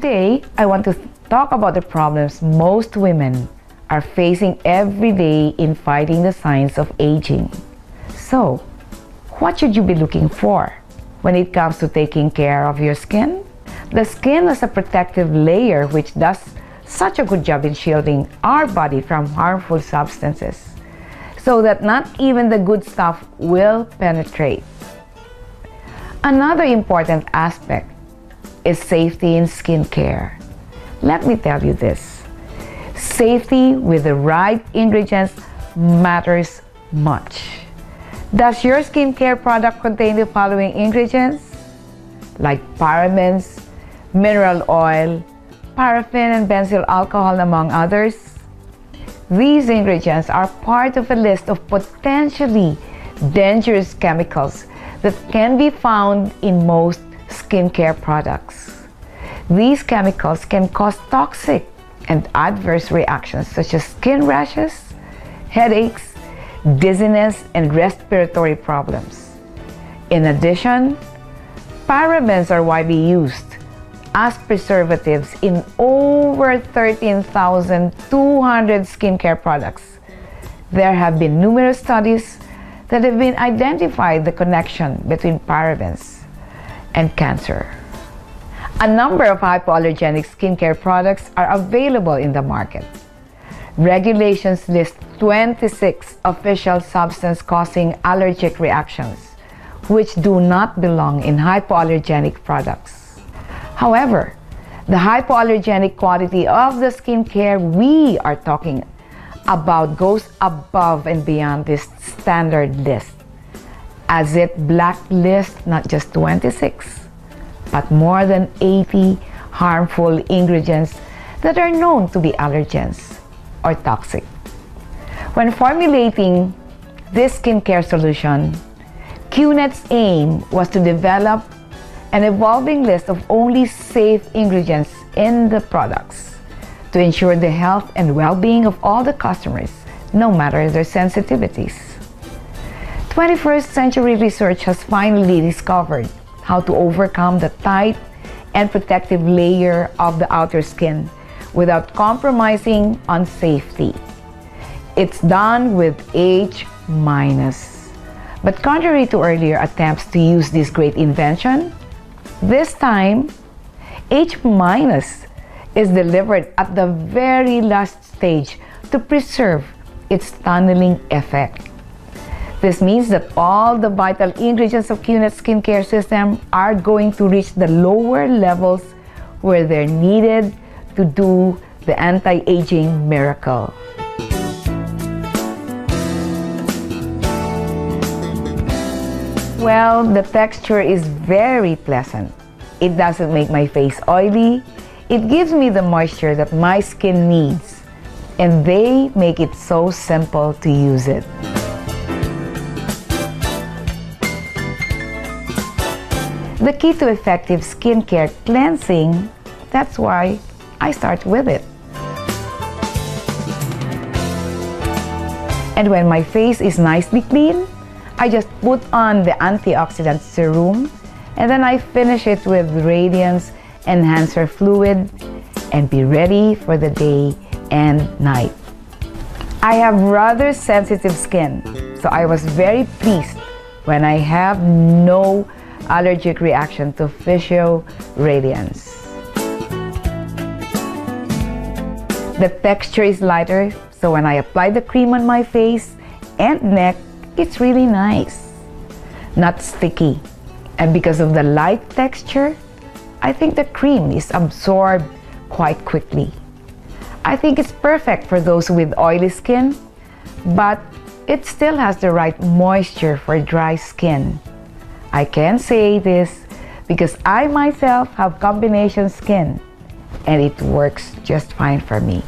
Today, I want to talk about the problems most women are facing every day in fighting the signs of aging. So, what should you be looking for when it comes to taking care of your skin? The skin is a protective layer which does such a good job in shielding our body from harmful substances so that not even the good stuff will penetrate. Another important aspect is safety in skincare. Let me tell you this. Safety with the right ingredients matters much. Does your skincare product contain the following ingredients? Like parabens, mineral oil, paraffin and benzyl alcohol, among others? These ingredients are part of a list of potentially dangerous chemicals that can be found in most skincare products. These chemicals can cause toxic and adverse reactions such as skin rashes, headaches, dizziness, and respiratory problems. In addition, parabens are widely used as preservatives in over 13,200 skincare products. There have been numerous studies that have been identified the connection between parabens and cancer. A number of hypoallergenic skincare products are available in the market. Regulations list 26 official substance-causing allergic reactions, which do not belong in hypoallergenic products. However, the hypoallergenic quality of the skincare we are talking about goes above and beyond this standard list, as it blacklists not just 26, but more than 80 harmful ingredients that are known to be allergens or toxic. When formulating this skincare solution, QNet's aim was to develop an evolving list of only safe ingredients in the products to ensure the health and well-being of all the customers, no matter their sensitivities. 21st century research has finally discovered how to overcome the tight and protective layer of the outer skin without compromising on safety. It's done with H-. But contrary to earlier attempts to use this great invention, this time, H- is delivered at the very last stage to preserve its tunneling effect. This means that all the vital ingredients of QNet's skincare system are going to reach the lower levels where they're needed to do the anti-aging miracle. Well, the texture is very pleasant. It doesn't make my face oily. It gives me the moisture that my skin needs. And they make it so simple to use it. The key to effective skincare cleansing, that's why I start with it. And when my face is nicely clean, I just put on the antioxidant serum and then I finish it with Radiance Enhancer Fluid and be ready for the day and night. I have rather sensitive skin, so I was very pleased when I have no allergic reaction to Physio Radiance. The texture is lighter, so when I apply the cream on my face and neck, it's really nice, not sticky. And because of the light texture, I think the cream is absorbed quite quickly. I think it's perfect for those with oily skin, but it still has the right moisture for dry skin. I can say this because I myself have combination skin and it works just fine for me.